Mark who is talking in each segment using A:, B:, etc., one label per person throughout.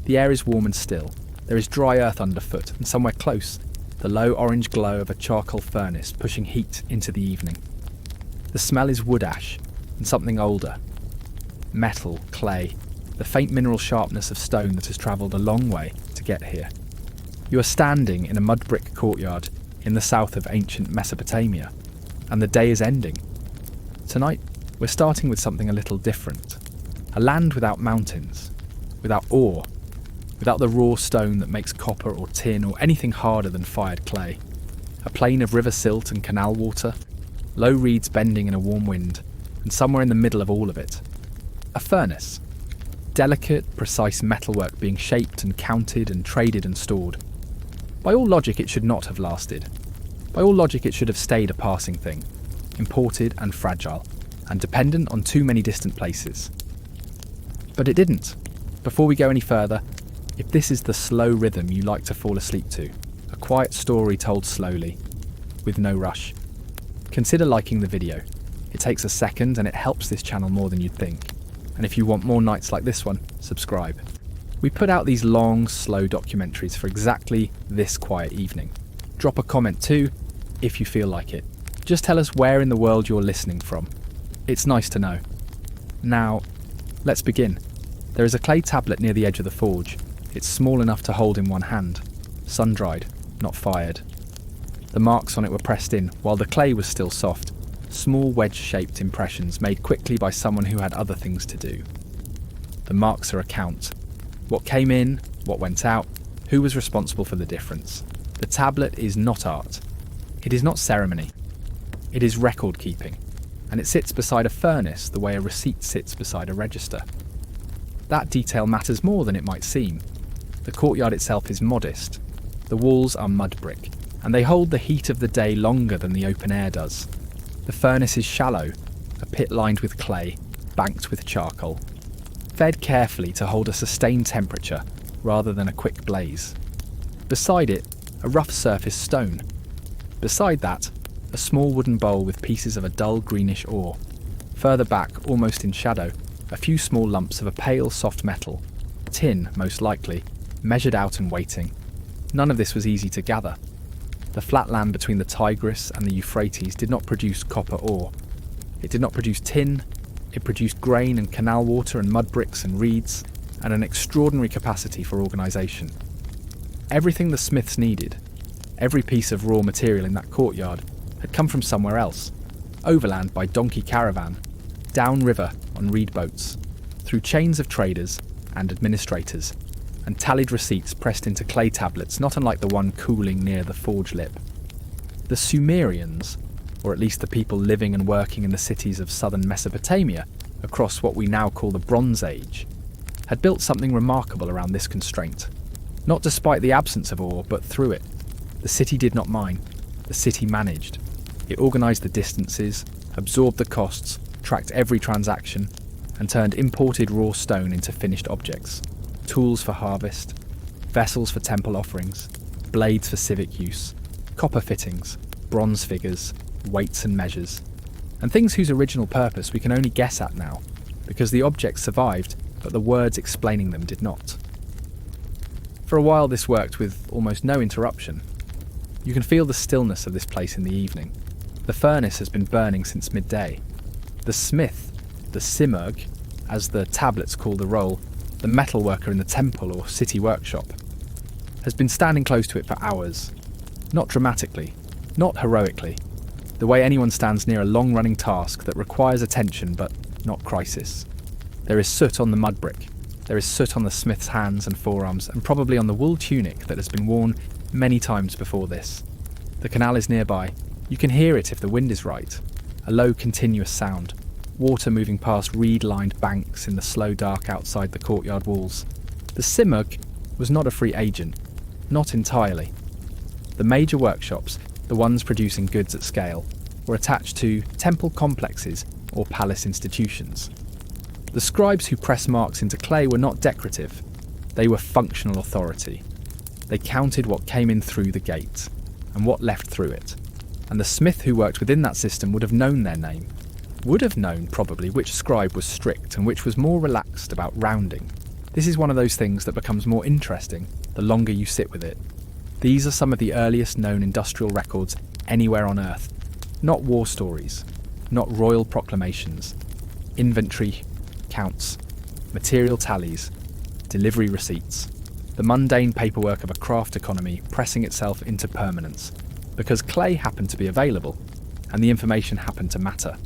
A: The air is warm and still. There is dry earth underfoot, and somewhere close, the low orange glow of a charcoal furnace pushing heat into the evening. The smell is wood ash and something older. Metal, clay, the faint mineral sharpness of stone that has travelled a long way to get here. You are standing in a mud brick courtyard in the south of ancient Mesopotamia, and the day is ending. Tonight, we're starting with something a little different. A land without mountains, without ore, without the raw stone that makes copper or tin or anything harder than fired clay. A plain of river silt and canal water, low reeds bending in a warm wind, and somewhere in the middle of all of it, a furnace. Delicate, precise metalwork being shaped and counted and traded and stored. By all logic, it should not have lasted. By all logic, it should have stayed a passing thing, imported and fragile, and dependent on too many distant places. But it didn't. Before we go any further, if this is the slow rhythm you like to fall asleep to, a quiet story told slowly, with no rush, consider liking the video. It takes a second and it helps this channel more than you'd think. And if you want more nights like this one, subscribe. We put out these long, slow documentaries for exactly this quiet evening. Drop a comment too, if you feel like it. Just tell us where in the world you're listening from. It's nice to know. Now, let's begin. There is a clay tablet near the edge of the forge. It's small enough to hold in one hand. Sun-dried, not fired. The marks on it were pressed in, while the clay was still soft. Small wedge-shaped impressions made quickly by someone who had other things to do. The marks are a count. What came in, what went out, who was responsible for the difference. The tablet is not art. It is not ceremony. It is record-keeping, and it sits beside a furnace the way a receipt sits beside a register. That detail matters more than it might seem. The courtyard itself is modest. The walls are mud brick, and they hold the heat of the day longer than the open air does. The furnace is shallow, a pit lined with clay, banked with charcoal, fed carefully to hold a sustained temperature rather than a quick blaze. Beside it, a rough surface stone. Beside that, a small wooden bowl with pieces of a dull greenish ore. Further back, almost in shadow, a few small lumps of a pale soft metal, tin most likely, measured out and waiting. None of this was easy to gather. The flat land between the Tigris and the Euphrates did not produce copper ore. It did not produce tin. It produced grain and canal water and mud bricks and reeds, and an extraordinary capacity for organisation. Everything the smiths needed, every piece of raw material in that courtyard, had come from somewhere else, overland by donkey caravan, downriver on reed boats, through chains of traders and administrators, and tallied receipts pressed into clay tablets not unlike the one cooling near the forge lip. The Sumerians, or at least the people living and working in the cities of southern Mesopotamia across what we now call the Bronze Age, had built something remarkable around this constraint. Not despite the absence of ore, but through it. The city did not mine, the city managed. It organised the distances, absorbed the costs, tracked every transaction, and turned imported raw stone into finished objects. Tools for harvest, vessels for temple offerings, blades for civic use, copper fittings, bronze figures, weights and measures, and things whose original purpose we can only guess at now, because the objects survived, but the words explaining them did not. For a while this worked with almost no interruption. You can feel the stillness of this place in the evening. The furnace has been burning since midday. The smith, the simurg, as the tablets call the role, the metalworker in the temple or city workshop, has been standing close to it for hours. Not dramatically, not heroically, the way anyone stands near a long-running task that requires attention but not crisis. There is soot on the mud brick. There is soot on the smith's hands and forearms, and probably on the wool tunic that has been worn many times before this. The canal is nearby. You can hear it if the wind is right. A low, continuous sound. Water moving past reed-lined banks in the slow dark outside the courtyard walls. The simurg was not a free agent. Not entirely. The major workshops, the ones producing goods at scale, were attached to temple complexes or palace institutions. The scribes who pressed marks into clay were not decorative. They were functional authority. They counted what came in through the gate, and what left through it. And the smith who worked within that system would have known their name. Would have known, probably, which scribe was strict and which was more relaxed about rounding. This is one of those things that becomes more interesting the longer you sit with it. These are some of the earliest known industrial records anywhere on Earth. Not war stories, not royal proclamations, inventory counts, material tallies, delivery receipts, the mundane paperwork of a craft economy pressing itself into permanence, because clay happened to be available, and the information happened to matter.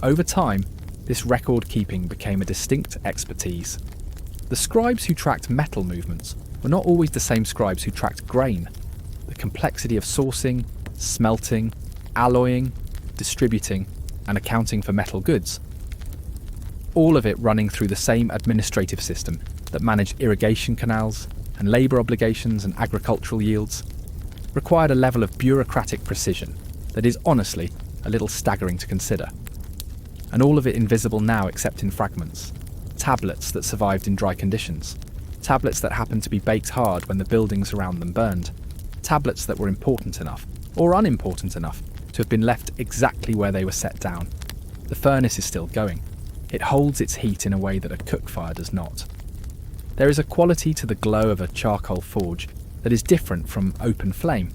A: Over time, this record keeping became a distinct expertise. The scribes who tracked metal movements were not always the same scribes who tracked grain. The complexity of sourcing, smelting, alloying, distributing, and accounting for metal goods. All of it running through the same administrative system that managed irrigation canals and labour obligations and agricultural yields, required a level of bureaucratic precision that is honestly a little staggering to consider. And all of it invisible now except in fragments. Tablets that survived in dry conditions. Tablets that happened to be baked hard when the buildings around them burned. Tablets that were important enough, or unimportant enough, to have been left exactly where they were set down. The furnace is still going. It holds its heat in a way that a cook fire does not. There is a quality to the glow of a charcoal forge that is different from open flame.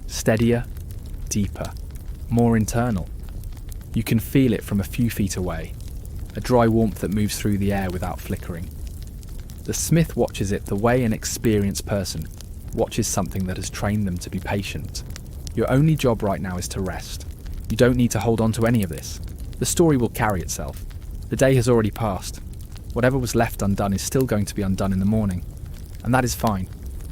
A: Steadier, deeper, more internal. You can feel it from a few feet away, a dry warmth that moves through the air without flickering. The smith watches it the way an experienced person watches something that has trained them to be patient. Your only job right now is to rest. You don't need to hold on to any of this. The story will carry itself. The day has already passed. Whatever was left undone is still going to be undone in the morning. And that is fine.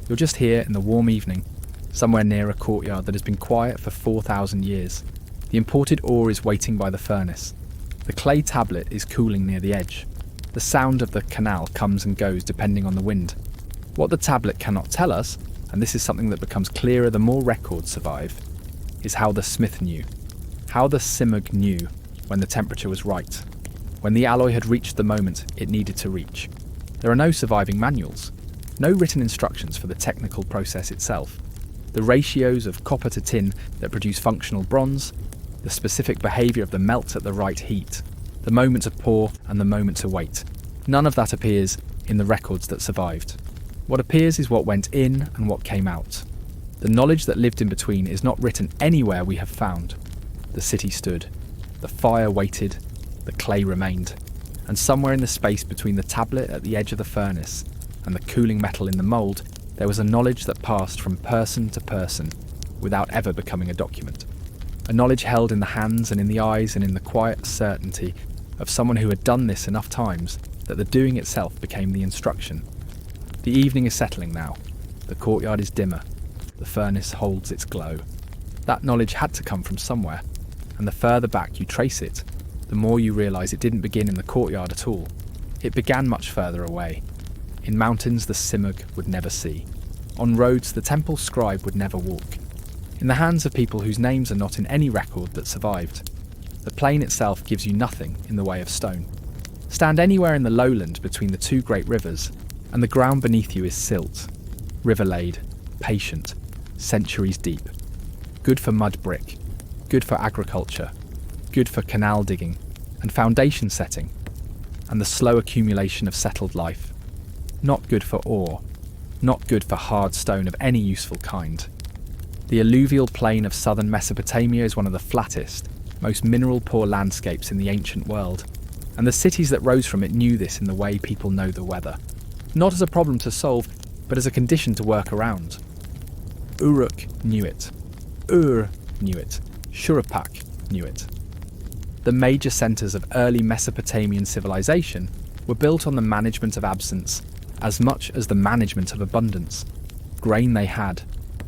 A: You're just here in the warm evening, somewhere near a courtyard that has been quiet for 4,000 years. The imported ore is waiting by the furnace. The clay tablet is cooling near the edge. The sound of the canal comes and goes depending on the wind. What the tablet cannot tell us, and this is something that becomes clearer the more records survive, is how the smith knew. How the simurg knew when the temperature was right. When the alloy had reached the moment it needed to reach. There are no surviving manuals. No written instructions for the technical process itself. The ratios of copper to tin that produce functional bronze, the specific behaviour of the melt at the right heat, the moment to pour and the moment to wait. None of that appears in the records that survived. What appears is what went in and what came out. The knowledge that lived in between is not written anywhere we have found. The city stood. The fire waited. The clay remained. And somewhere in the space between the tablet at the edge of the furnace and the cooling metal in the mould, there was a knowledge that passed from person to person without ever becoming a document. A knowledge held in the hands and in the eyes and in the quiet certainty of someone who had done this enough times that the doing itself became the instruction. The evening is settling now. The courtyard is dimmer. The furnace holds its glow. That knowledge had to come from somewhere, and the further back you trace it, the more you realise it didn't begin in the courtyard at all. It began much further away. In mountains the simurg would never see. On roads the temple scribe would never walk. In the hands of people whose names are not in any record that survived. The plain itself gives you nothing in the way of stone. Stand anywhere in the lowland between the two great rivers, and the ground beneath you is silt, river-laid, patient, centuries deep. Good for mud brick, good for agriculture, good for canal digging and foundation setting, and the slow accumulation of settled life. Not good for ore, not good for hard stone of any useful kind. The alluvial plain of southern Mesopotamia is one of the flattest, most mineral-poor landscapes in the ancient world, and the cities that rose from it knew this in the way people know the weather. Not as a problem to solve, but as a condition to work around. Uruk knew it. Ur knew it. Shuruppak knew it. The major centres of early Mesopotamian civilization were built on the management of absence as much as the management of abundance. Grain they had,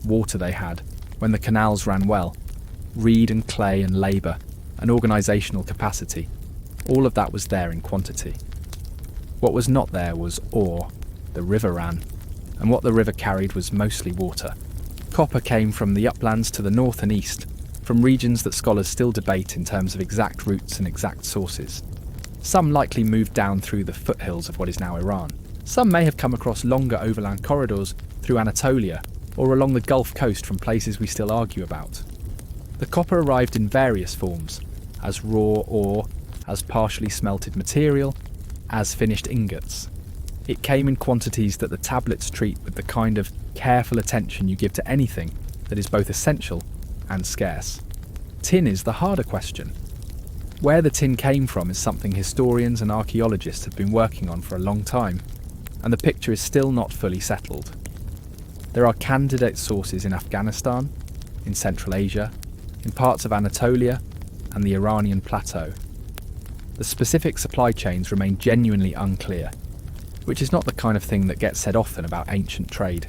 A: water they had, when the canals ran well, reed and clay and labour, and organisational capacity. All of that was there in quantity. What was not there was ore. The river ran, and what the river carried was mostly water. Copper came from the uplands to the north and east, from regions that scholars still debate in terms of exact routes and exact sources. Some likely moved down through the foothills of what is now Iran. Some may have come across longer overland corridors through Anatolia or along the Gulf Coast from places we still argue about. The copper arrived in various forms, as raw ore, as partially smelted material, as finished ingots. It came in quantities that the tablets treat with the kind of careful attention you give to anything that is both essential and scarce. Tin is the harder question. Where the tin came from is something historians and archaeologists have been working on for a long time, and the picture is still not fully settled. There are candidate sources in Afghanistan, in Central Asia, in parts of Anatolia, and the Iranian plateau. The specific supply chains remain genuinely unclear, which is not the kind of thing that gets said often about ancient trade.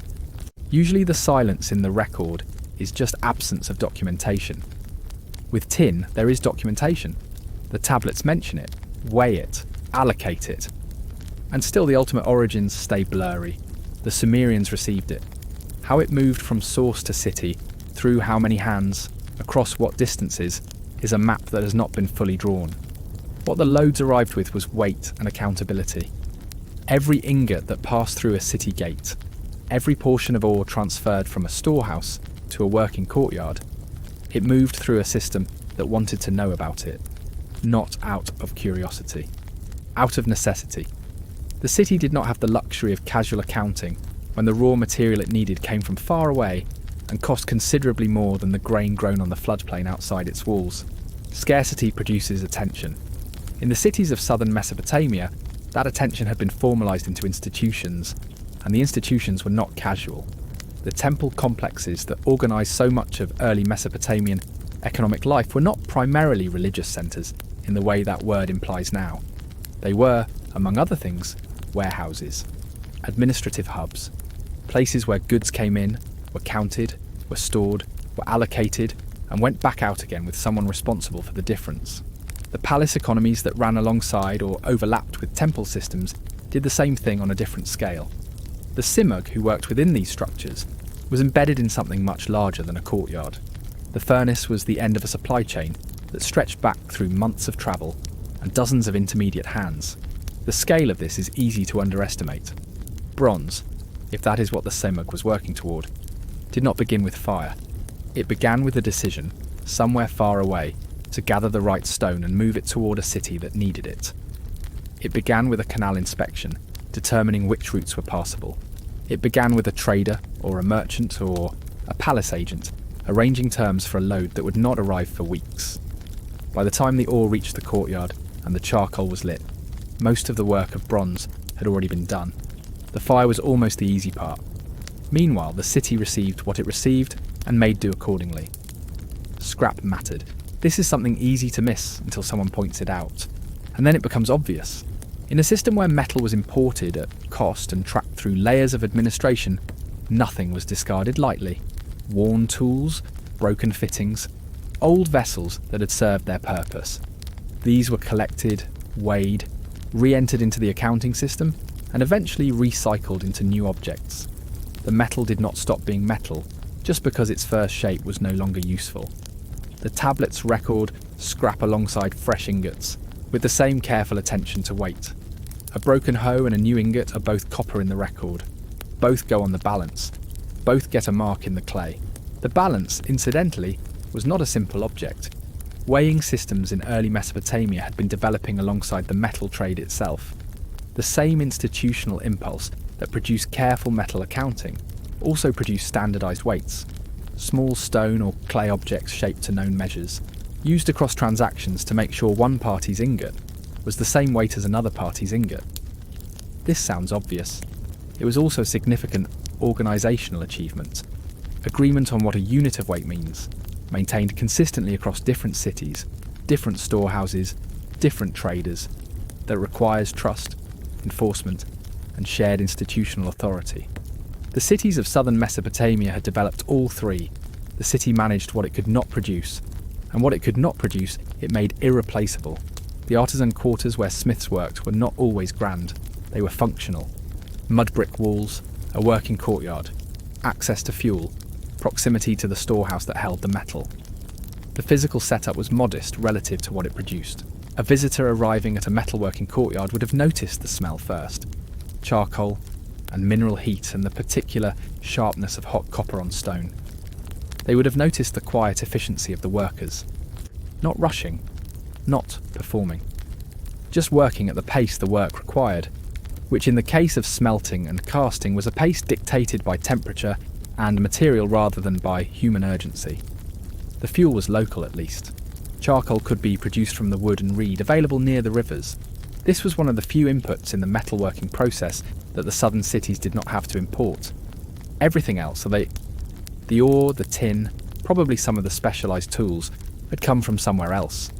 A: Usually the silence in the record is just absence of documentation. With tin, there is documentation. The tablets mention it, weigh it, allocate it. And still the ultimate origins stay blurry. The Sumerians received it. How it moved from source to city, through how many hands, across what distances, is a map that has not been fully drawn. What the loads arrived with was weight and accountability. Every ingot that passed through a city gate, every portion of ore transferred from a storehouse to a working courtyard, it moved through a system that wanted to know about it, not out of curiosity, out of necessity. The city did not have the luxury of casual accounting when the raw material it needed came from far away and cost considerably more than the grain grown on the floodplain outside its walls. Scarcity produces attention. In the cities of southern Mesopotamia, that attention had been formalised into institutions, and the institutions were not casual. The temple complexes that organised so much of early Mesopotamian economic life were not primarily religious centres in the way that word implies now. They were, among other things, warehouses, administrative hubs, places where goods came in, were counted, were stored, were allocated, and went back out again with someone responsible for the difference. The palace economies that ran alongside or overlapped with temple systems did the same thing on a different scale. The simurgh who worked within these structures was embedded in something much larger than a courtyard. The furnace was the end of a supply chain that stretched back through months of travel and dozens of intermediate hands. The scale of this is easy to underestimate. Bronze, if that is what the simurgh was working toward, did not begin with fire. It began with a decision, somewhere far away, to gather the right stone and move it toward a city that needed it. It began with a canal inspection, determining which routes were passable. It began with a trader, or a merchant, or a palace agent, arranging terms for a load that would not arrive for weeks. By the time the ore reached the courtyard and the charcoal was lit, most of the work of bronze had already been done. The fire was almost the easy part. Meanwhile, the city received what it received and made do accordingly. Scrap mattered. This is something easy to miss until someone points it out, and then it becomes obvious. In a system where metal was imported at cost and tracked through layers of administration, nothing was discarded lightly. Worn tools, broken fittings, old vessels that had served their purpose. These were collected, weighed, re-entered into the accounting system, and eventually recycled into new objects. The metal did not stop being metal just because its first shape was no longer useful. The tablets record scrap alongside fresh ingots, with the same careful attention to weight. A broken hoe and a new ingot are both copper in the record. Both go on the balance. Both get a mark in the clay. The balance, incidentally, was not a simple object. Weighing systems in early Mesopotamia had been developing alongside the metal trade itself. The same institutional impulse that produced careful metal accounting also produced standardised weights. Small stone or clay objects shaped to known measures, used across transactions to make sure one party's ingot was the same weight as another party's ingot. This sounds obvious. It was also a significant organisational achievement. Agreement on what a unit of weight means, maintained consistently across different cities, different storehouses, different traders, that requires trust, enforcement, and shared institutional authority. The cities of southern Mesopotamia had developed all three. The city managed what it could not produce, and what it could not produce it made irreplaceable. The artisan quarters where smiths worked were not always grand, they were functional. Mud brick walls, a working courtyard, access to fuel, proximity to the storehouse that held the metal. The physical setup was modest relative to what it produced. A visitor arriving at a metalworking courtyard would have noticed the smell first. Charcoal, and mineral heat and the particular sharpness of hot copper on stone. They would have noticed the quiet efficiency of the workers. Not rushing, not performing. Just working at the pace the work required. which in the case of smelting and casting was a pace dictated by temperature and material rather than by human urgency. The fuel was local at least. Charcoal could be produced from the wood and reed available near the rivers. This was one of the few inputs in the metalworking process that the southern cities did not have to import. Everything else, the ore, the tin, probably some of the specialised tools, had come from somewhere else.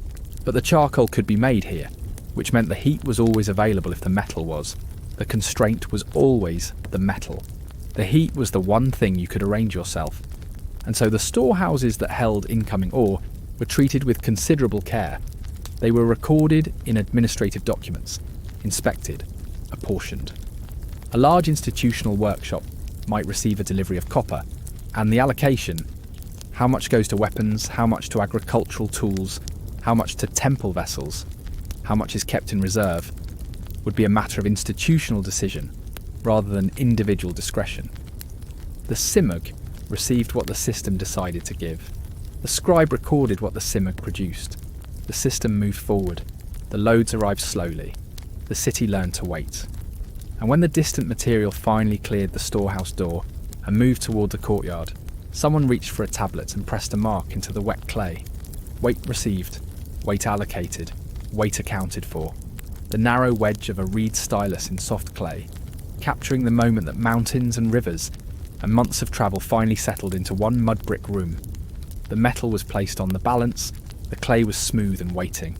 A: But the charcoal could be made here, which meant the heat was always available if the metal was. The constraint was always the metal. The heat was the one thing you could arrange yourself. And so the storehouses that held incoming ore were treated with considerable care. They were recorded in administrative documents, inspected, apportioned. A large institutional workshop might receive a delivery of copper, and the allocation, how much goes to weapons, how much to agricultural tools, how much to temple vessels, how much is kept in reserve, would be a matter of institutional decision rather than individual discretion. The simug received what the system decided to give. The scribe recorded what the simug produced. The system moved forward. The loads arrived slowly. The city learned to wait. And when the distant material finally cleared the storehouse door and moved toward the courtyard, someone reached for a tablet and pressed a mark into the wet clay. Weight received, weight allocated, weight accounted for. The narrow wedge of a reed stylus in soft clay, capturing the moment that mountains and rivers and months of travel finally settled into one mud brick room. The metal was placed on the balance, the clay was smooth and waiting.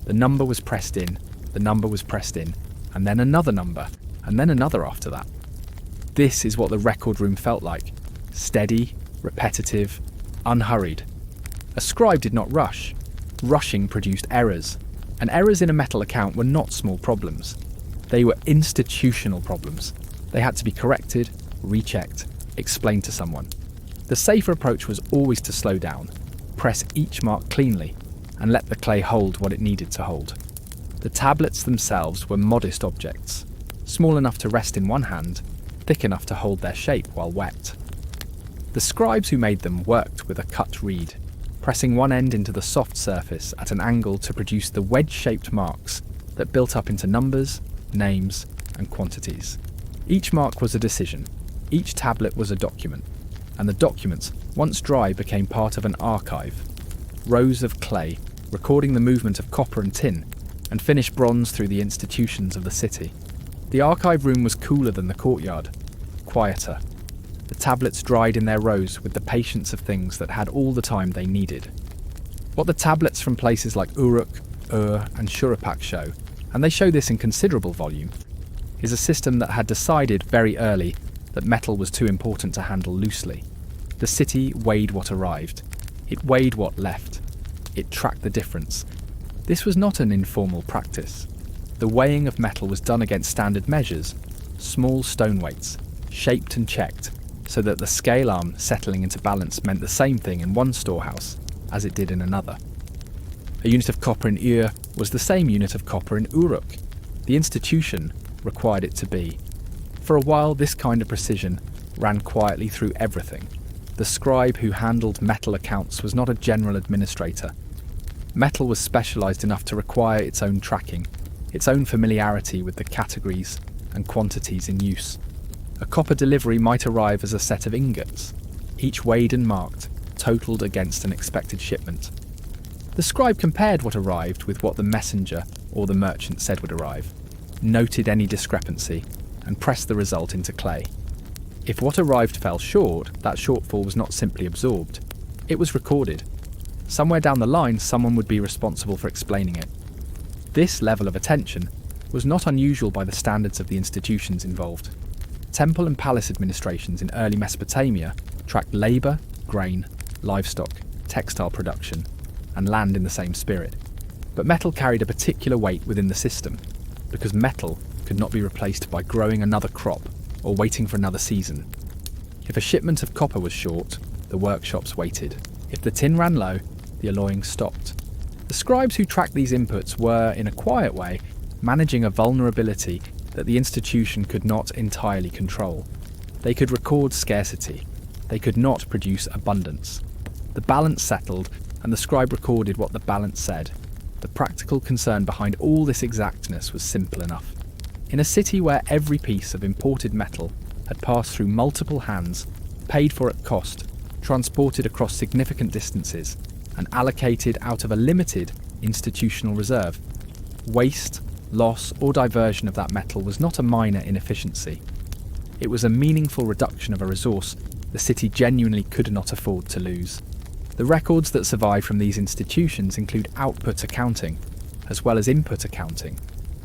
A: The number was pressed in, the number was pressed in, and then another number, and then another after that. This is what the record room felt like. Steady, repetitive, unhurried. A scribe did not rush. Rushing produced errors, and errors in a metal account were not small problems. They were institutional problems. They had to be corrected, rechecked, explained to someone. The safer approach was always to slow down, press each mark cleanly, and let the clay hold what it needed to hold. The tablets themselves were modest objects, small enough to rest in one hand, thick enough to hold their shape while wet. The scribes who made them worked with a cut reed, pressing one end into the soft surface at an angle to produce the wedge-shaped marks that built up into numbers, names, and quantities. Each mark was a decision, each tablet was a document, and the documents, once dry, became part of an archive. Rows of clay, recording the movement of copper and tin, and finished bronze through the institutions of the city. The archive room was cooler than the courtyard, quieter. The tablets dried in their rows with the patience of things that had all the time they needed. What the tablets from places like Uruk, Ur, and Shuruppak show, and they show this in considerable volume, is a system that had decided very early that metal was too important to handle loosely. The city weighed what arrived. It weighed what left. It tracked the difference. This was not an informal practice. The weighing of metal was done against standard measures, small stone weights, shaped and checked, so that the scale arm settling into balance meant the same thing in one storehouse as it did in another. A unit of copper in Ur was the same unit of copper in Uruk. The institution required it to be. For a while, this kind of precision ran quietly through everything. The scribe who handled metal accounts was not a general administrator. Metal was specialised enough to require its own tracking, its own familiarity with the categories and quantities in use. A copper delivery might arrive as a set of ingots, each weighed and marked, totalled against an expected shipment. The scribe compared what arrived with what the messenger or the merchant said would arrive, noted any discrepancy, and pressed the result into clay. If what arrived fell short, that shortfall was not simply absorbed. It was recorded. Somewhere down the line, someone would be responsible for explaining it. This level of attention was not unusual by the standards of the institutions involved. Temple and palace administrations in early Mesopotamia tracked labour, grain, livestock, textile production, and land in the same spirit. But metal carried a particular weight within the system, because metal could not be replaced by growing another crop or waiting for another season. If a shipment of copper was short, the workshops waited. If the tin ran low, the alloying stopped. The scribes who tracked these inputs were, in a quiet way, managing a vulnerability that the institution could not entirely control. They could record scarcity. They could not produce abundance. The balance settled, and the scribe recorded what the balance said. The practical concern behind all this exactness was simple enough. In a city where every piece of imported metal had passed through multiple hands, paid for at cost, transported across significant distances, and allocated out of a limited institutional reserve, waste, loss, or diversion of that metal was not a minor inefficiency. It was a meaningful reduction of a resource the city genuinely could not afford to lose. The records that survive from these institutions include output accounting, as well as input accounting,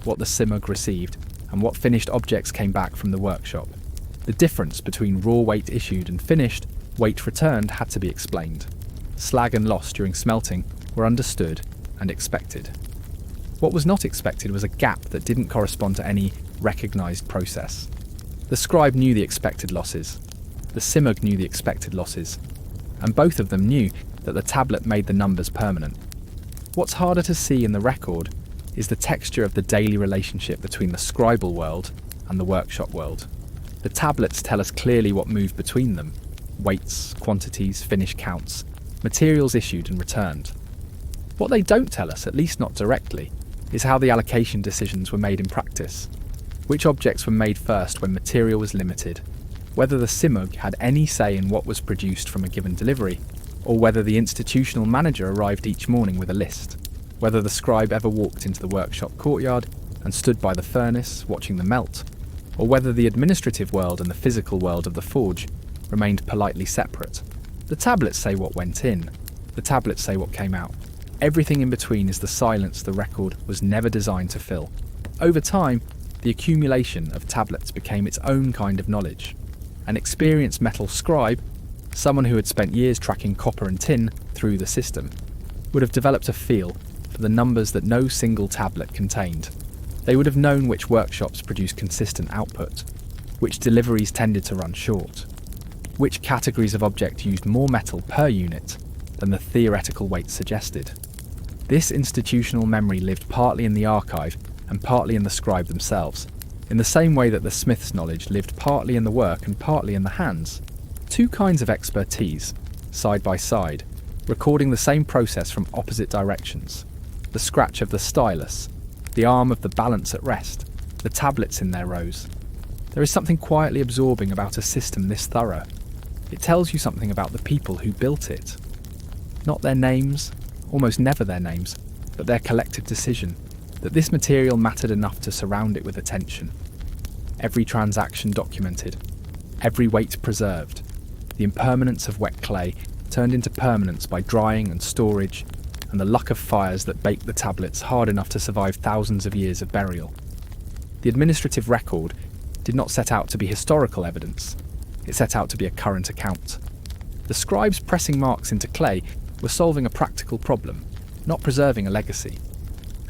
A: what the Simurgh received, and what finished objects came back from the workshop. The difference between raw weight issued and finished weight returned had to be explained. Slag and loss during smelting were understood and expected. What was not expected was a gap that didn't correspond to any recognised process. The scribe knew the expected losses. The Simurgh knew the expected losses. And both of them knew that the tablet made the numbers permanent. What's harder to see in the record is the texture of the daily relationship between the scribal world and the workshop world. The tablets tell us clearly what moved between them: weights, quantities, finish counts, materials issued and returned. What they don't tell us, at least not directly, is how the allocation decisions were made in practice. Which objects were made first when material was limited, whether the Simurgh had any say in what was produced from a given delivery, or whether the institutional manager arrived each morning with a list, whether the scribe ever walked into the workshop courtyard and stood by the furnace watching the melt, or whether the administrative world and the physical world of the forge remained politely separate. The tablets say what went in, the tablets say what came out. Everything in between is the silence the record was never designed to fill. Over time, the accumulation of tablets became its own kind of knowledge. An experienced metal scribe, someone who had spent years tracking copper and tin through the system, would have developed a feel for the numbers that no single tablet contained. They would have known which workshops produced consistent output, which deliveries tended to run short, which categories of object used more metal per unit than the theoretical weight suggested. This institutional memory lived partly in the archive and partly in the scribe themselves, in the same way that the smith's knowledge lived partly in the work and partly in the hands. Two kinds of expertise, side by side, recording the same process from opposite directions. The scratch of the stylus, the arm of the balance at rest, the tablets in their rows. There is something quietly absorbing about a system this thorough. It tells you something about the people who built it. Not their names, almost never their names, but their collective decision that this material mattered enough to surround it with attention. Every transaction documented, every weight preserved, the impermanence of wet clay turned into permanence by drying and storage, and the luck of fires that baked the tablets hard enough to survive thousands of years of burial. The administrative record did not set out to be historical evidence, it set out to be a current account. The scribes pressing marks into clay were solving a practical problem, not preserving a legacy.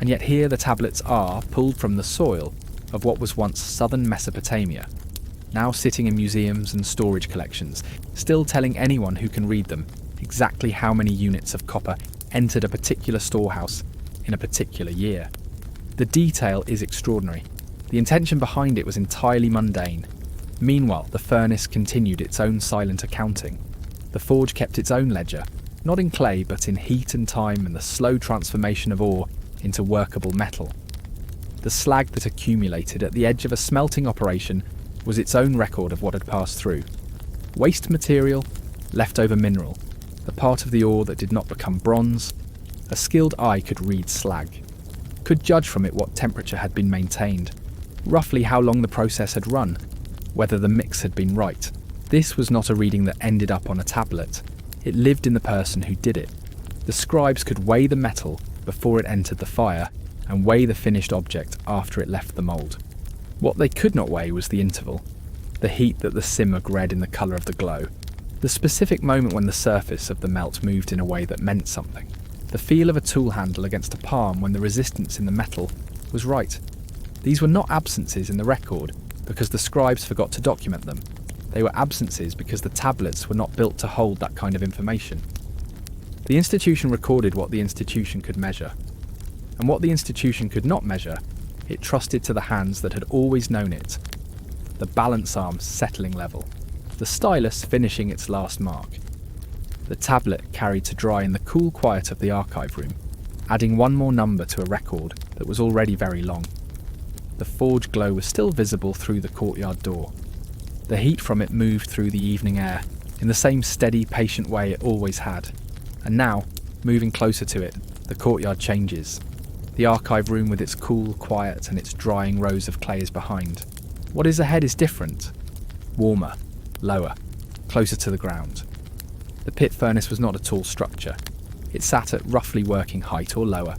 A: And yet here the tablets are pulled from the soil of what was once southern Mesopotamia, now sitting in museums and storage collections, still telling anyone who can read them exactly how many units of copper entered a particular storehouse in a particular year. The detail is extraordinary. The intention behind it was entirely mundane. Meanwhile, the furnace continued its own silent accounting. The forge kept its own ledger, not in clay but in heat and time and the slow transformation of ore into workable metal. The slag that accumulated at the edge of a smelting operation was its own record of what had passed through. Waste material, leftover mineral, the part of the ore that did not become bronze. A skilled eye could read slag, could judge from it what temperature had been maintained, roughly how long the process had run, whether the mix had been right. This was not a reading that ended up on a tablet. It lived in the person who did it. The scribes could weigh the metal before it entered the fire and weigh the finished object after it left the mould. What they could not weigh was the interval, the heat that the Simurgh read in the colour of the glow, the specific moment when the surface of the melt moved in a way that meant something, the feel of a tool handle against a palm when the resistance in the metal was right. These were not absences in the record because the scribes forgot to document them. They were absences because the tablets were not built to hold that kind of information. The institution recorded what the institution could measure, and what the institution could not measure, it trusted to the hands that had always known it. The balance arm settling level, the stylus finishing its last mark. The tablet carried to dry in the cool quiet of the archive room, adding one more number to a record that was already very long. the forge glow was still visible through the courtyard door. The heat from it moved through the evening air in the same steady, patient way it always had. And now, moving closer to it, the courtyard changes. The archive room with its cool quiet and its drying rows of clay is behind. What is ahead is different. Warmer, lower, closer to the ground. The pit furnace was not a tall structure. It sat at roughly working height or lower,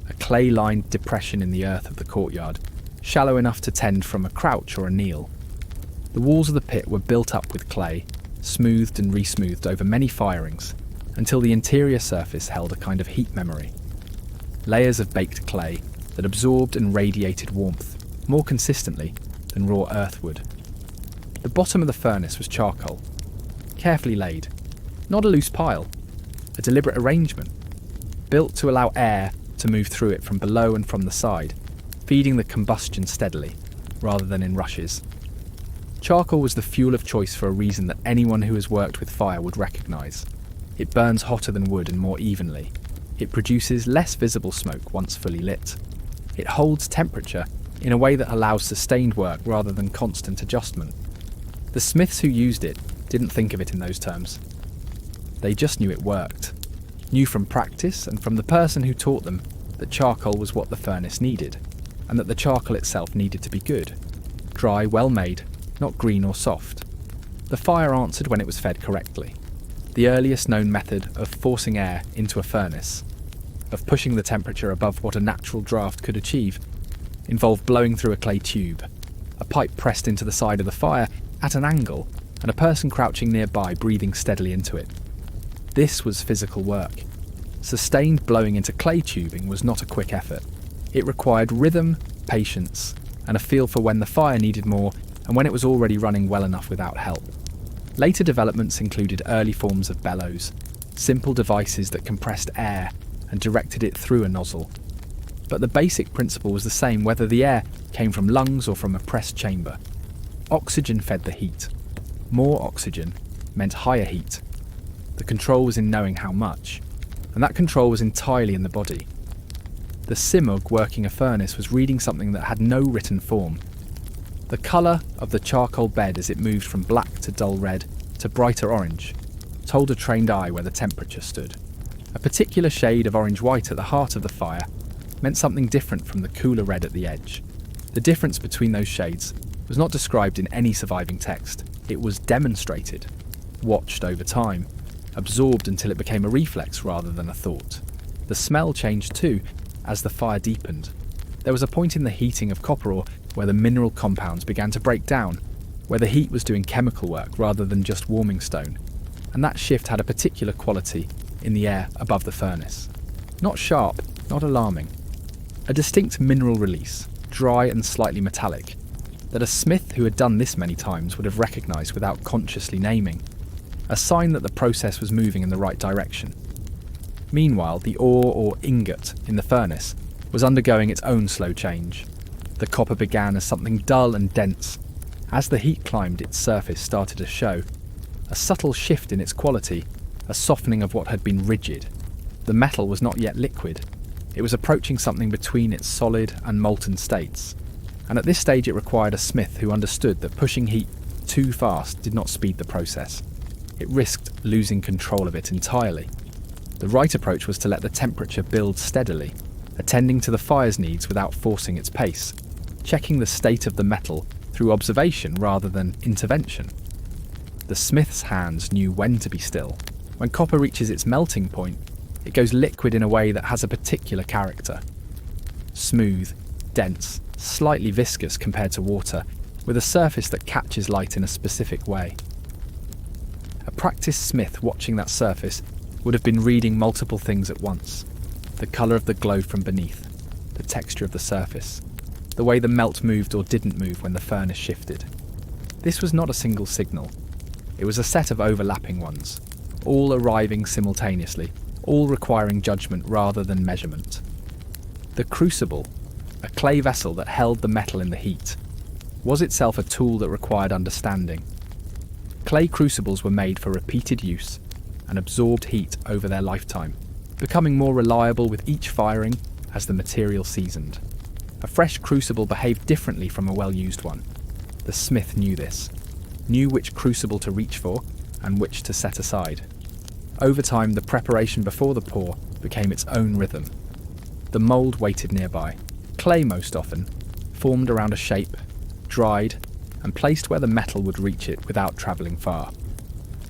A: a clay-lined depression in the earth of the courtyard, shallow enough to tend from a crouch or a kneel. The walls of the pit were built up with clay, smoothed and resmoothed over many firings, until the interior surface held a kind of heat memory. Layers of baked clay that absorbed and radiated warmth more consistently than raw earth would. The bottom of the furnace was charcoal, carefully laid, not a loose pile, a deliberate arrangement, built to allow air to move through it from below and from the side, feeding the combustion steadily, rather than in rushes. Charcoal was the fuel of choice for a reason that anyone who has worked with fire would recognise. It burns hotter than wood and more evenly. It produces less visible smoke once fully lit. It holds temperature in a way that allows sustained work rather than constant adjustment. The smiths who used it didn't think of it in those terms. They just knew it worked. Knew from practice and from the person who taught them that charcoal was what the furnace needed, and that the charcoal itself needed to be good. Dry, well made, not green or soft. The fire answered when it was fed correctly. The earliest known method of forcing air into a furnace, of pushing the temperature above what a natural draft could achieve, involved blowing through a clay tube, a pipe pressed into the side of the fire at an angle, and a person crouching nearby breathing steadily into it. This was physical work. Sustained blowing into clay tubing was not a quick effort. It required rhythm, patience, and a feel for when the fire needed more and when it was already running well enough without help. Later developments included early forms of bellows, simple devices that compressed air and directed it through a nozzle. But the basic principle was the same whether the air came from lungs or from a pressed chamber. Oxygen fed the heat. More oxygen meant higher heat. The control was in knowing how much, and that control was entirely in the body. The simug working a furnace was reading something that had no written form. The colour of the charcoal bed as it moved from black to dull red to brighter orange told a trained eye where the temperature stood. A particular shade of orange-white at the heart of the fire meant something different from the cooler red at the edge. The difference between those shades was not described in any surviving text. It was demonstrated, watched over time, absorbed until it became a reflex rather than a thought. The smell changed too as the fire deepened. There was a point in the heating of copper ore where the mineral compounds began to break down, where the heat was doing chemical work rather than just warming stone, and that shift had a particular quality in the air above the furnace. Not sharp, not alarming. A distinct mineral release, dry and slightly metallic, that a smith who had done this many times would have recognised without consciously naming. A sign that the process was moving in the right direction. Meanwhile, the ore or ingot in the furnace was undergoing its own slow change. The copper began as something dull and dense. As the heat climbed, its surface started to show a subtle shift in its quality, a softening of what had been rigid. The metal was not yet liquid. It was approaching something between its solid and molten states. And at this stage it required a smith who understood that pushing heat too fast did not speed the process. It risked losing control of it entirely. The right approach was to let the temperature build steadily, attending to the fire's needs without forcing its pace, checking the state of the metal through observation rather than intervention. The smith's hands knew when to be still. When copper reaches its melting point, it goes liquid in a way that has a particular character. Smooth, dense, slightly viscous compared to water, with a surface that catches light in a specific way. A practiced smith watching that surface would have been reading multiple things at once. The colour of the glow from beneath, the texture of the surface, the way the melt moved or didn't move when the furnace shifted. This was not a single signal. It was a set of overlapping ones, all arriving simultaneously, all requiring judgment rather than measurement. The crucible, a clay vessel that held the metal in the heat, was itself a tool that required understanding. Clay crucibles were made for repeated use and absorbed heat over their lifetime, becoming more reliable with each firing as the material seasoned. A fresh crucible behaved differently from a well-used one. The smith knew this, knew which crucible to reach for and which to set aside. Over time, the preparation before the pour became its own rhythm. The mould waited nearby, clay most often, formed around a shape, dried, and placed where the metal would reach it without travelling far.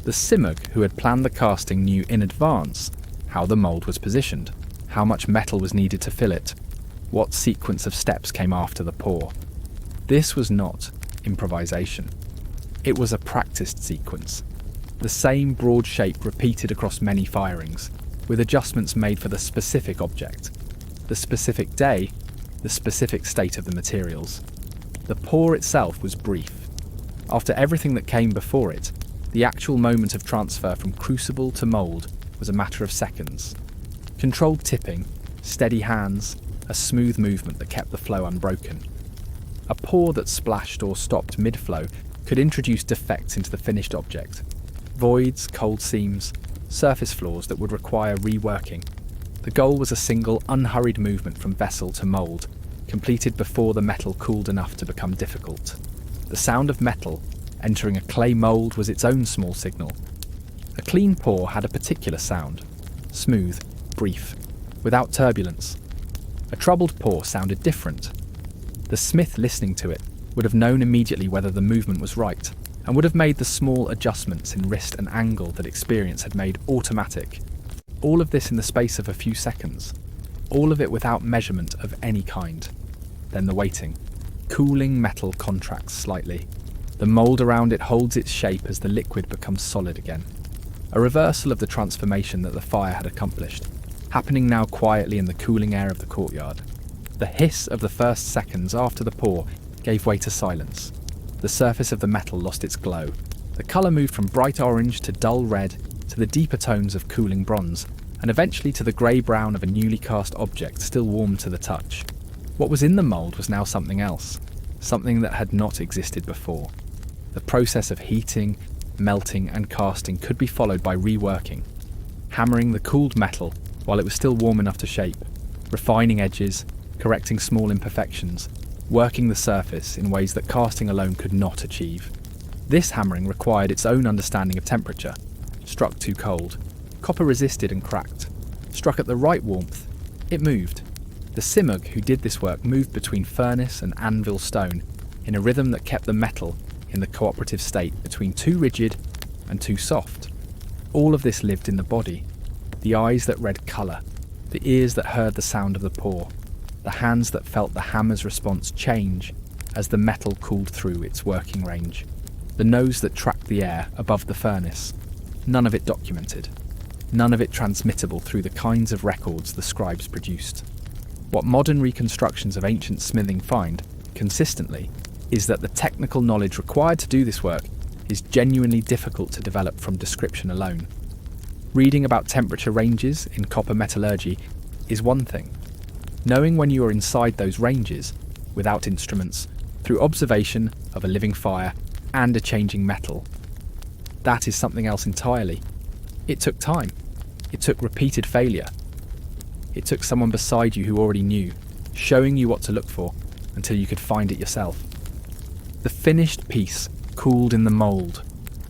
A: The simurgh who had planned the casting knew in advance how the mould was positioned, how much metal was needed to fill it, what sequence of steps came after the pour. This was not improvisation. It was a practiced sequence. The same broad shape repeated across many firings, with adjustments made for the specific object, the specific day, the specific state of the materials. The pour itself was brief. After everything that came before it, the actual moment of transfer from crucible to mould was a matter of seconds. Controlled tipping, steady hands, a smooth movement that kept the flow unbroken. A pour that splashed or stopped mid-flow could introduce defects into the finished object. Voids, cold seams, surface flaws that would require reworking. The goal was a single, unhurried movement from vessel to mould, completed before the metal cooled enough to become difficult. The sound of metal entering a clay mould was its own small signal. A clean pour had a particular sound, smooth, brief, without turbulence. A troubled pour sounded different. The smith listening to it would have known immediately whether the movement was right, and would have made the small adjustments in wrist and angle that experience had made automatic. All of this in the space of a few seconds. All of it without measurement of any kind. Then the waiting. Cooling metal contracts slightly. The mould around it holds its shape as the liquid becomes solid again. A reversal of the transformation that the fire had accomplished, happening now quietly in the cooling air of the courtyard. The hiss of the first seconds after the pour gave way to silence. The surface of the metal lost its glow. The colour moved from bright orange to dull red to the deeper tones of cooling bronze, and eventually to the grey-brown of a newly cast object still warm to the touch. What was in the mould was now something else, something that had not existed before. The process of heating, melting and casting could be followed by reworking, hammering the cooled metal while it was still warm enough to shape, refining edges, correcting small imperfections, working the surface in ways that casting alone could not achieve. This hammering required its own understanding of temperature. Struck too cold, copper resisted and cracked. Struck at the right warmth, it moved. The simurgh who did this work moved between furnace and anvil stone in a rhythm that kept the metal in the cooperative state between too rigid and too soft. All of this lived in the body. The eyes that read colour, the ears that heard the sound of the pour, the hands that felt the hammer's response change as the metal cooled through its working range, the nose that tracked the air above the furnace. None of it documented, none of it transmittable through the kinds of records the scribes produced. What modern reconstructions of ancient smithing find, consistently, is that the technical knowledge required to do this work is genuinely difficult to develop from description alone. Reading about temperature ranges in copper metallurgy is one thing. Knowing when you are inside those ranges, without instruments, through observation of a living fire and a changing metal, that is something else entirely. It took time. It took repeated failure. It took someone beside you who already knew, showing you what to look for until you could find it yourself. The finished piece cooled in the mould.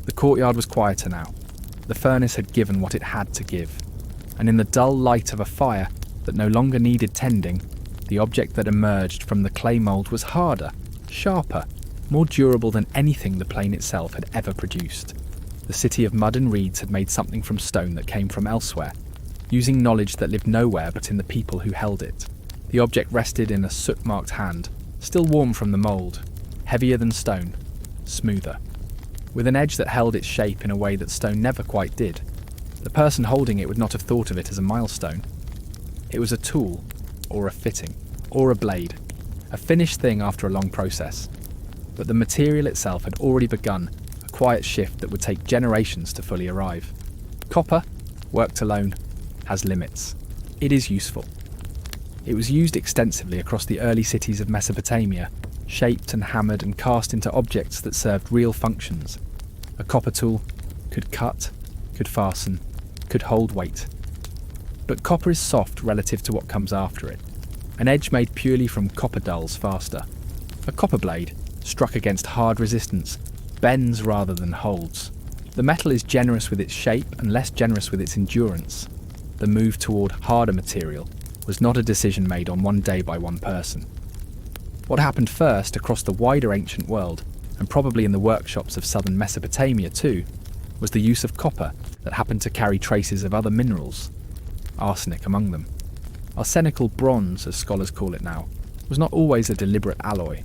A: The courtyard was quieter now. The furnace had given what it had to give, and in the dull light of a fire that no longer needed tending, the object that emerged from the clay mould was harder, sharper, more durable than anything the plane itself had ever produced. The city of mud and reeds had made something from stone that came from elsewhere, using knowledge that lived nowhere but in the people who held it. The object rested in a soot-marked hand, still warm from the mould, heavier than stone, smoother, with an edge that held its shape in a way that stone never quite did. The person holding it would not have thought of it as a milestone. It was a tool, or a fitting, or a blade, a finished thing after a long process. But the material itself had already begun a quiet shift that would take generations to fully arrive. Copper, worked alone, has limits. It is useful. It was used extensively across the early cities of Mesopotamia, shaped and hammered and cast into objects that served real functions. A copper tool could cut, could fasten, could hold weight. But copper is soft relative to what comes after it. an edge made purely from copper dulls faster. A copper blade, struck against hard resistance, bends rather than holds. The metal is generous with its shape and less generous with its endurance. The move toward harder material was not a decision made on one day by one person. What happened first across the wider ancient world, and probably in the workshops of southern Mesopotamia too, was the use of copper that happened to carry traces of other minerals, arsenic among them. Arsenical bronze, as scholars call it now, was not always a deliberate alloy.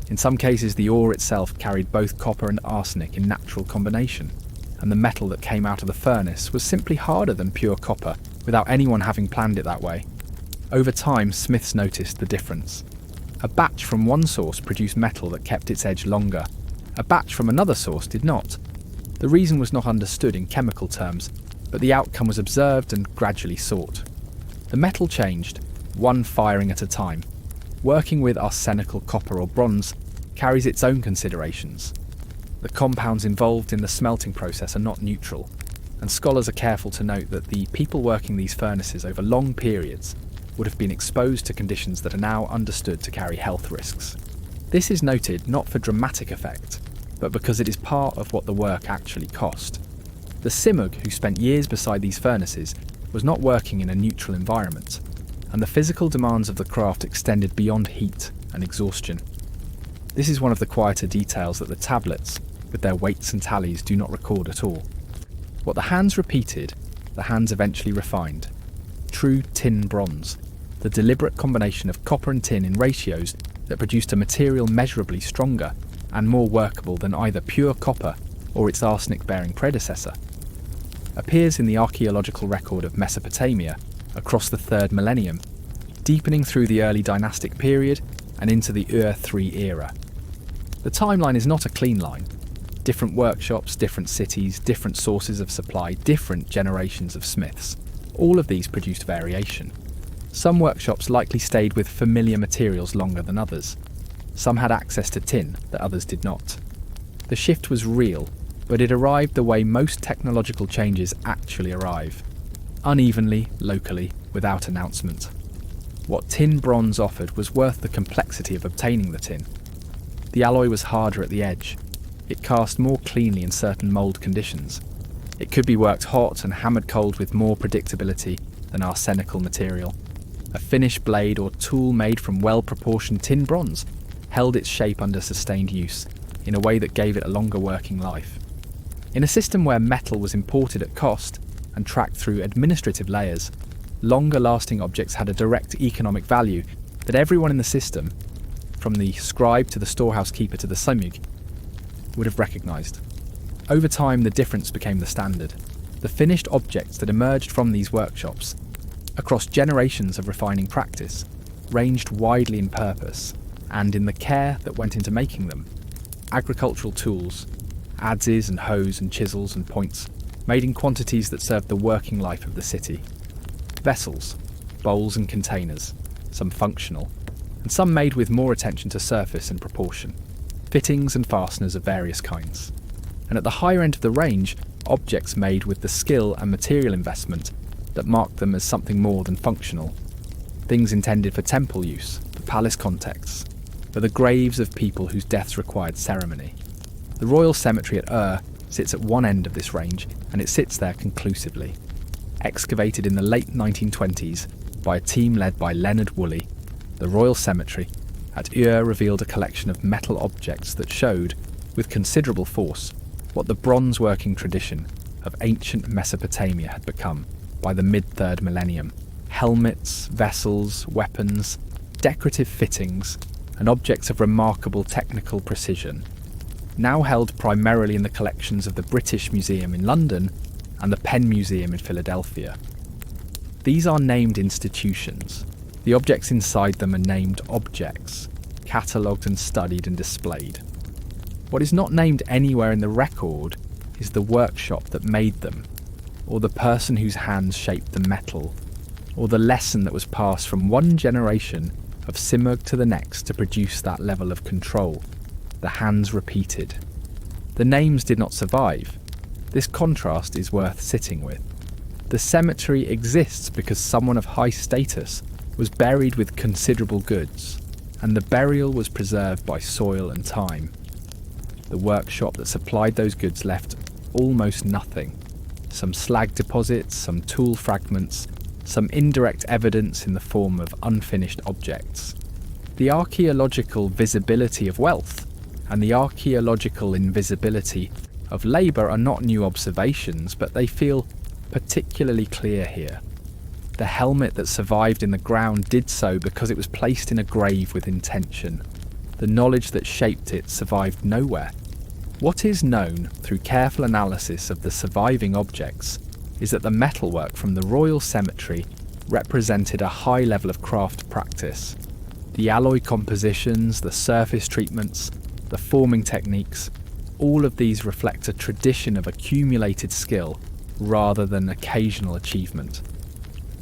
A: In some cases, the ore itself carried both copper and arsenic in natural combination, and the metal that came out of the furnace was simply harder than pure copper without anyone having planned it that way. Over time, smiths noticed the difference. A batch from one source produced metal that kept its edge longer. A batch from another source did not. The reason was not understood in chemical terms, but the outcome was observed and gradually sought. The metal changed, one firing at a time. Working with arsenical copper or bronze carries its own considerations. The compounds involved in the smelting process are not neutral, and scholars are careful to note that the people working these furnaces over long periods would have been exposed to conditions that are now understood to carry health risks. This is noted not for dramatic effect, but because it is part of what the work actually cost. The Simurgh who spent years beside these furnaces was not working in a neutral environment, and the physical demands of the craft extended beyond heat and exhaustion. This is one of the quieter details that the tablets, with their weights and tallies, do not record at all. What the hands repeated, the hands eventually refined. True tin bronze, the deliberate combination of copper and tin in ratios that produced a material measurably stronger and more workable than either pure copper or its arsenic-bearing predecessor, appears in the archaeological record of Mesopotamia across the 3rd millennium, deepening through the early dynastic period and into the Ur III era. The timeline is not a clean line. Different workshops, different cities, different sources of supply, different generations of smiths. All of these produced variation. Some workshops likely stayed with familiar materials longer than others. Some had access to tin that others did not. The shift was real, but it arrived the way most technological changes actually arrive. Unevenly, locally, without announcement. What tin bronze offered was worth the complexity of obtaining the tin. The alloy was harder at the edge. It cast more cleanly in certain mould conditions. It could be worked hot and hammered cold with more predictability than arsenical material. A finished blade or tool made from well-proportioned tin bronze held its shape under sustained use in a way that gave it a longer working life. In a system where metal was imported at cost and tracked through administrative layers, longer-lasting objects had a direct economic value that everyone in the system, from the scribe to the storehouse keeper to the Sumerian, would have recognised. Over time, the difference became the standard. The finished objects that emerged from these workshops, across generations of refining practice, ranged widely in purpose and in the care that went into making them. Agricultural tools, adzes and hoes and chisels and points, made in quantities that served the working life of the city. Vessels, bowls and containers, some functional, and some made with more attention to surface and proportion. Fittings and fasteners of various kinds. And at the higher end of the range, objects made with the skill and material investment that marked them as something more than functional. Things intended for temple use, for palace contexts, for the graves of people whose deaths required ceremony. The royal cemetery at Ur sits at one end of this range, and it sits there conclusively. Excavated in the late 1920s by a team led by Leonard Woolley, the royal cemetery at Ur revealed a collection of metal objects that showed, with considerable force, what the bronze working tradition of ancient Mesopotamia had become by the mid-3rd millennium. Helmets, vessels, weapons, decorative fittings, and objects of remarkable technical precision, now held primarily in the collections of the British Museum in London and the Penn Museum in Philadelphia. These are named institutions. The objects inside them are named objects, catalogued and studied and displayed. What is not named anywhere in the record is the workshop that made them, or the person whose hands shaped the metal, or the lesson that was passed from one generation of Simurgh to the next to produce that level of control. The hands repeated. The names did not survive. This contrast is worth sitting with. The cemetery exists because someone of high status was buried with considerable goods, and the burial was preserved by soil and time. The workshop that supplied those goods left almost nothing. Some slag deposits, some tool fragments, some indirect evidence in the form of unfinished objects. The archaeological visibility of wealth and the archaeological invisibility of labour are not new observations, but they feel particularly clear here. The helmet that survived in the ground did so because it was placed in a grave with intention. The knowledge that shaped it survived nowhere. What is known through careful analysis of the surviving objects is that the metalwork from the royal cemetery represented a high level of craft practice. The alloy compositions, the surface treatments, the forming techniques, all of these reflect a tradition of accumulated skill rather than occasional achievement.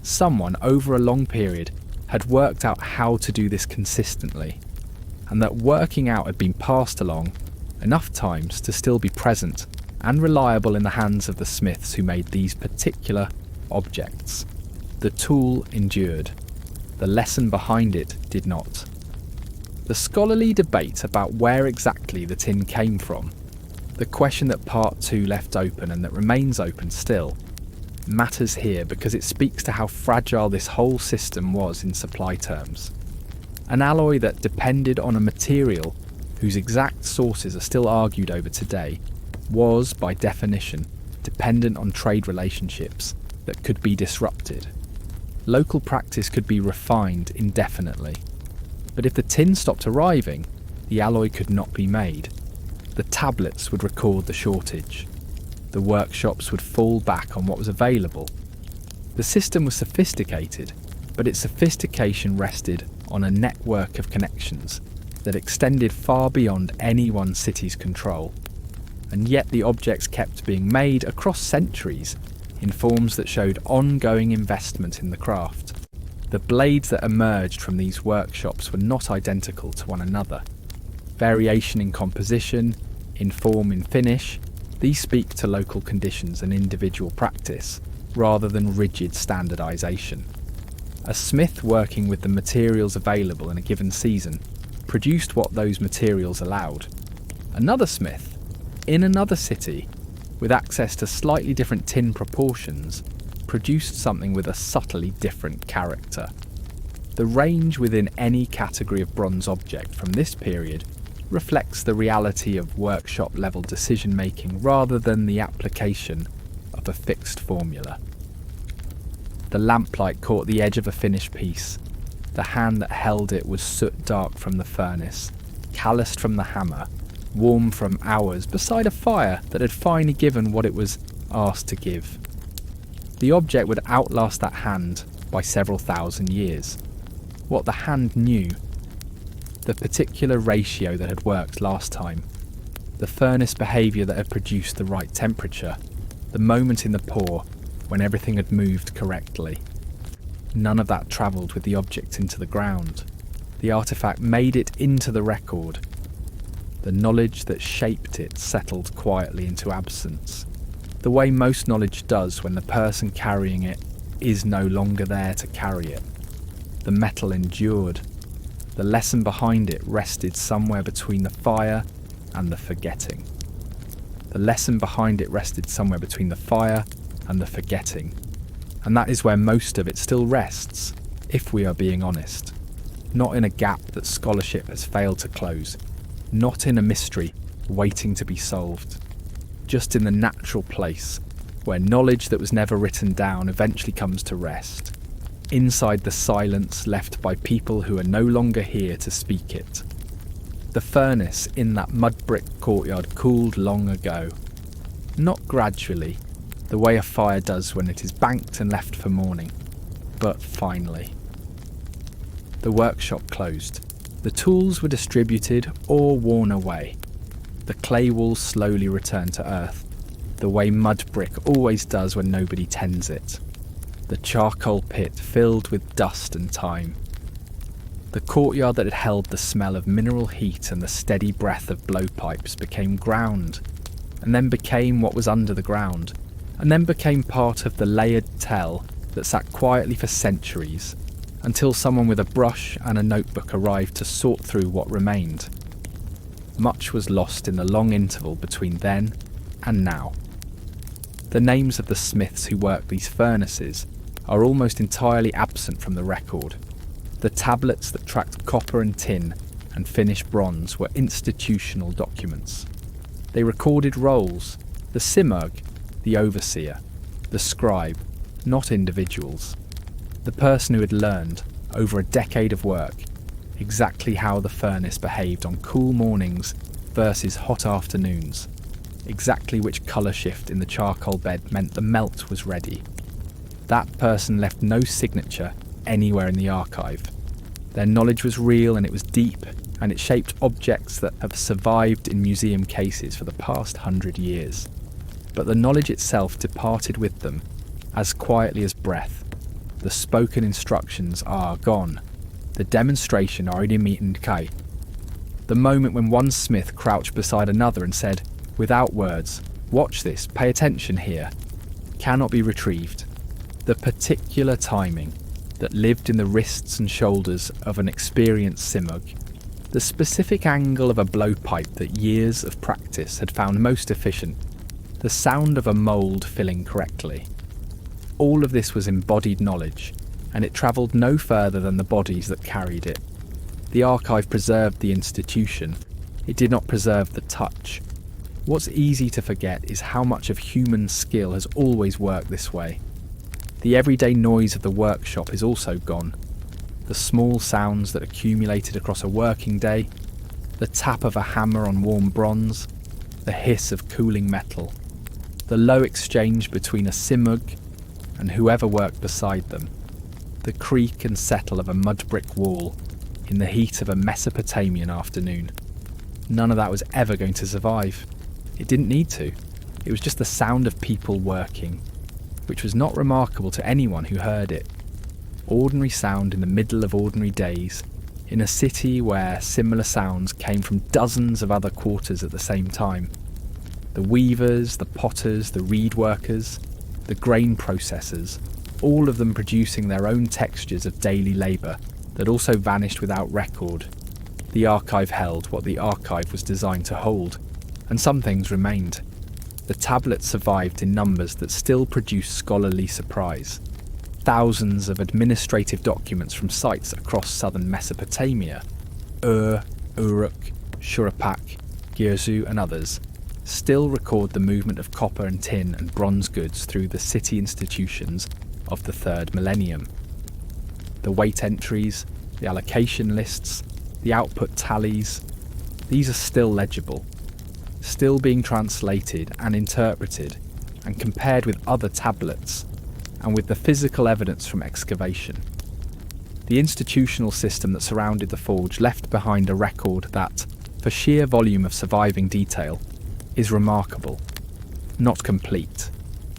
A: Someone over a long period had worked out how to do this consistently, and that working out had been passed along enough times to still be present and reliable in the hands of the smiths who made these particular objects. The tool endured. The lesson behind it did not. The scholarly debate about where exactly the tin came from, the question that Part 2 left open and that remains open still, matters here because it speaks to how fragile this whole system was in supply terms. An alloy that depended on a material whose exact sources are still argued over today was, by definition, dependent on trade relationships that could be disrupted. Local practice could be refined indefinitely, but if the tin stopped arriving, the alloy could not be made. The tablets would record the shortage. The workshops would fall back on what was available. The system was sophisticated, but its sophistication rested on a network of connections that extended far beyond any one city's control. And yet the objects kept being made across centuries in forms that showed ongoing investment in the craft. The blades that emerged from these workshops were not identical to one another. Variation in composition, in form, in finish, these speak to local conditions and individual practice, rather than rigid standardisation. A smith working with the materials available in a given season produced what those materials allowed. Another smith, in another city, with access to slightly different tin proportions, produced something with a subtly different character. The range within any category of bronze object from this period reflects the reality of workshop-level decision-making rather than the application of a fixed formula. The lamplight caught the edge of a finished piece. The hand that held it was soot-dark from the furnace, calloused from the hammer, warm from hours beside a fire that had finally given what it was asked to give. The object would outlast that hand by several thousand years. What the hand knew, the particular ratio that had worked last time, the furnace behaviour that had produced the right temperature, the moment in the pour when everything had moved correctly. None of that travelled with the object into the ground. The artefact made it into the record. The knowledge that shaped it settled quietly into absence, the way most knowledge does when the person carrying it is no longer there to carry it. The metal endured. The lesson behind it rested somewhere between the fire and the forgetting. The lesson behind it rested somewhere between the fire and the forgetting. And that is where most of it still rests, if we are being honest. Not in a gap that scholarship has failed to close. Not in a mystery waiting to be solved. Just in the natural place where knowledge that was never written down eventually comes to rest. Inside the silence left by people who are no longer here to speak it. The furnace in that mud brick courtyard cooled long ago. Not gradually, the way a fire does when it is banked and left for morning, but finally. The workshop closed. The tools were distributed or worn away. The clay walls slowly returned to earth, the way mud brick always does when nobody tends it. The charcoal pit filled with dust and time. The courtyard that had held the smell of mineral heat and the steady breath of blowpipes became ground, and then became what was under the ground, and then became part of the layered tell that sat quietly for centuries until someone with a brush and a notebook arrived to sort through what remained. Much was lost in the long interval between then and now. The names of the smiths who worked these furnaces are almost entirely absent from the record. The tablets that tracked copper and tin and finished bronze were institutional documents. They recorded roles, the simurg, the overseer, the scribe, not individuals. The person who had learned, over a decade of work, exactly how the furnace behaved on cool mornings versus hot afternoons, exactly which colour shift in the charcoal bed meant the melt was ready. That person left no signature anywhere in the archive. Their knowledge was real and it was deep, and it shaped objects that have survived in museum cases for the past 100 years. But the knowledge itself departed with them, as quietly as breath. The spoken instructions are gone. The demonstration already meeting Kai. The moment when one smith crouched beside another and said, without words, "Watch this, pay attention here," cannot be retrieved. The particular timing that lived in the wrists and shoulders of an experienced simurg, the specific angle of a blowpipe that years of practice had found most efficient, the sound of a mould filling correctly. All of this was embodied knowledge, and it travelled no further than the bodies that carried it. The archive preserved the institution. It did not preserve the touch. What's easy to forget is how much of human skill has always worked this way. The everyday noise of the workshop is also gone. The small sounds that accumulated across a working day, the tap of a hammer on warm bronze, the hiss of cooling metal, the low exchange between a simurg and whoever worked beside them, the creak and settle of a mud brick wall in the heat of a Mesopotamian afternoon. None of that was ever going to survive. It didn't need to. It was just the sound of people working, which was not remarkable to anyone who heard it. Ordinary sound in the middle of ordinary days, in a city where similar sounds came from dozens of other quarters at the same time. The weavers, the potters, the reed workers, the grain processors, all of them producing their own textures of daily labour that also vanished without record. The archive held what the archive was designed to hold, and some things remained. The tablets survived in numbers that still produce scholarly surprise. Thousands of administrative documents from sites across southern Mesopotamia, Uruk, Shuruppak, Girzu and others, still record the movement of copper and tin and bronze goods through the city institutions of the third millennium. The weight entries, the allocation lists, the output tallies, these are still legible, still being translated and interpreted and compared with other tablets and with the physical evidence from excavation. The institutional system that surrounded the forge left behind a record that, for sheer volume of surviving detail, is remarkable, not complete,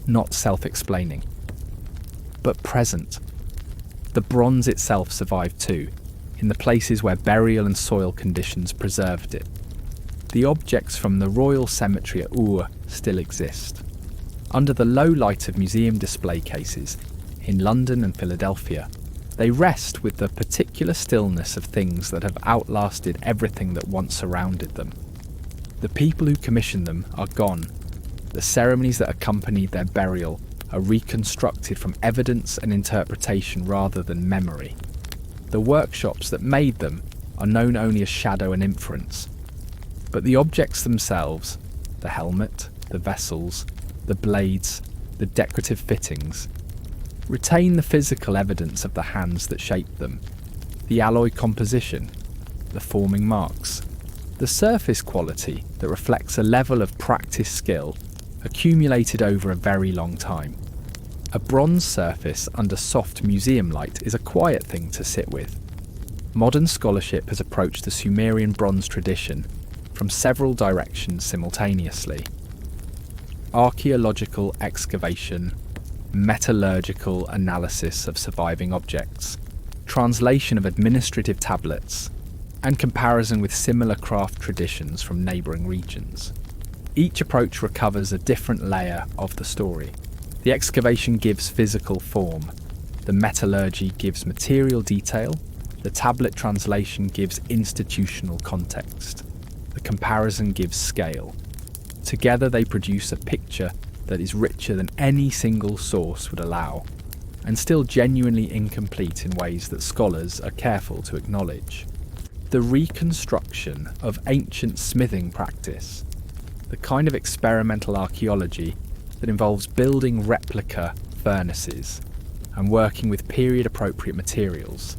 A: not self-explaining, but present. The bronze itself survived too, in the places where burial and soil conditions preserved it. The objects from the royal cemetery at Ur still exist. Under the low light of museum display cases in London and Philadelphia, they rest with the particular stillness of things that have outlasted everything that once surrounded them. The people who commissioned them are gone. The ceremonies that accompanied their burial are reconstructed from evidence and interpretation rather than memory. The workshops that made them are known only as shadow and inference. But the objects themselves, the helmet, the vessels, the blades, the decorative fittings, retain the physical evidence of the hands that shaped them, the alloy composition, the forming marks, the surface quality that reflects a level of practice skill accumulated over a very long time. A bronze surface under soft museum light is a quiet thing to sit with. Modern scholarship has approached the Sumerian bronze tradition from several directions simultaneously. Archaeological excavation, metallurgical analysis of surviving objects, translation of administrative tablets, and comparison with similar craft traditions from neighbouring regions. Each approach recovers a different layer of the story. The excavation gives physical form. The metallurgy gives material detail, the tablet translation gives institutional context. The comparison gives scale. Together they produce a picture that is richer than any single source would allow, and still genuinely incomplete in ways that scholars are careful to acknowledge. The reconstruction of ancient smithing practice, the kind of experimental archaeology that involves building replica furnaces and working with period-appropriate materials,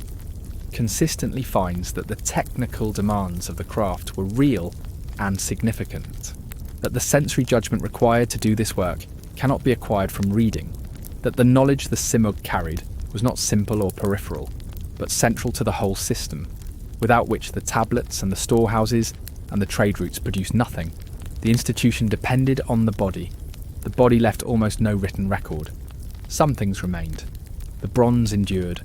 A: consistently finds that the technical demands of the craft were real and significant, that the sensory judgment required to do this work cannot be acquired from reading, that the knowledge the Simurgh carried was not simple or peripheral, but central to the whole system, without which the tablets and the storehouses and the trade routes produced nothing. The institution depended on the body. The body left almost no written record. Some things remained. The bronze endured.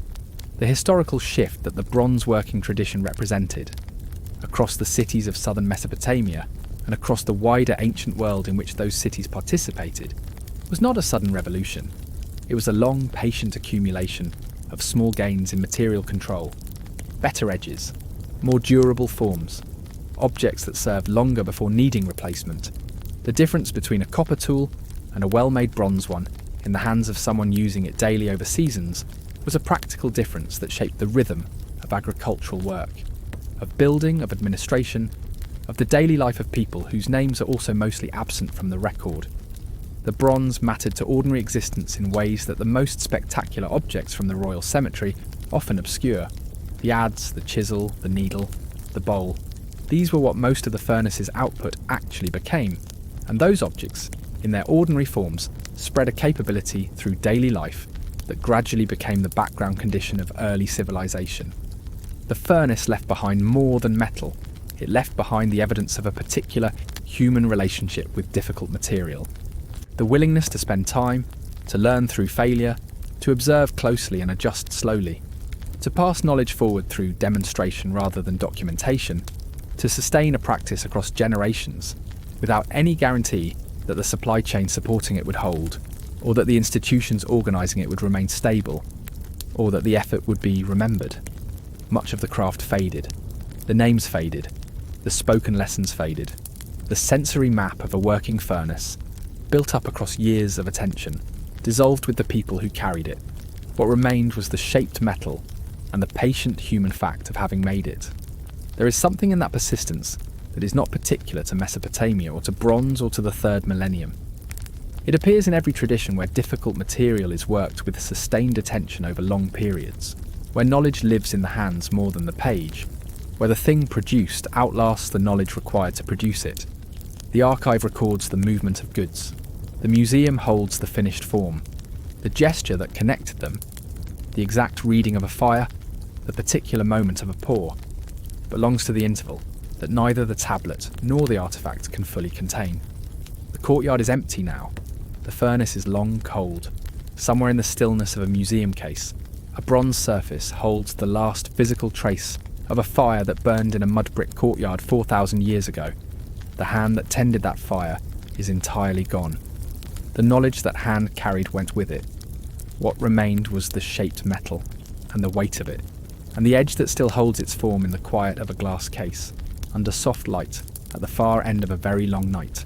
A: The historical shift that the bronze working tradition represented, across the cities of southern Mesopotamia and across the wider ancient world in which those cities participated, was not a sudden revolution. It was a long, patient accumulation of small gains in material control, better edges, more durable forms, objects that served longer before needing replacement. The difference between a copper tool and a well-made bronze one in the hands of someone using it daily over seasons was a practical difference that shaped the rhythm of agricultural work, of building, of administration, of the daily life of people whose names are also mostly absent from the record. The bronze mattered to ordinary existence in ways that the most spectacular objects from the royal cemetery often obscure. The adze, the chisel, the needle, the bowl. These were what most of the furnace's output actually became, and those objects, in their ordinary forms, spread a capability through daily life that gradually became the background condition of early civilization. The furnace left behind more than metal. It left behind the evidence of a particular human relationship with difficult material. The willingness to spend time, to learn through failure, to observe closely and adjust slowly, to pass knowledge forward through demonstration rather than documentation, to sustain a practice across generations without any guarantee that the supply chain supporting it would hold, or that the institutions organising it would remain stable, or that the effort would be remembered. Much of the craft faded. The names faded. The spoken lessons faded. The sensory map of a working furnace, built up across years of attention, dissolved with the people who carried it. What remained was the shaped metal and the patient human fact of having made it. There is something in that persistence that is not particular to Mesopotamia or to bronze or to the third millennium. It appears in every tradition where difficult material is worked with sustained attention over long periods, where knowledge lives in the hands more than the page, where the thing produced outlasts the knowledge required to produce it. The archive records the movement of goods. The museum holds the finished form, the gesture that connected them, the exact reading of a fire, the particular moment of a pour, belongs to the interval that neither the tablet nor the artifact can fully contain. The courtyard is empty now. The furnace is long cold. Somewhere in the stillness of a museum case, a bronze surface holds the last physical trace of a fire that burned in a mud brick courtyard 4,000 years ago. The hand that tended that fire is entirely gone. The knowledge that hand carried went with it. What remained was the shaped metal and the weight of it, and the edge that still holds its form in the quiet of a glass case, under soft light at the far end of a very long night.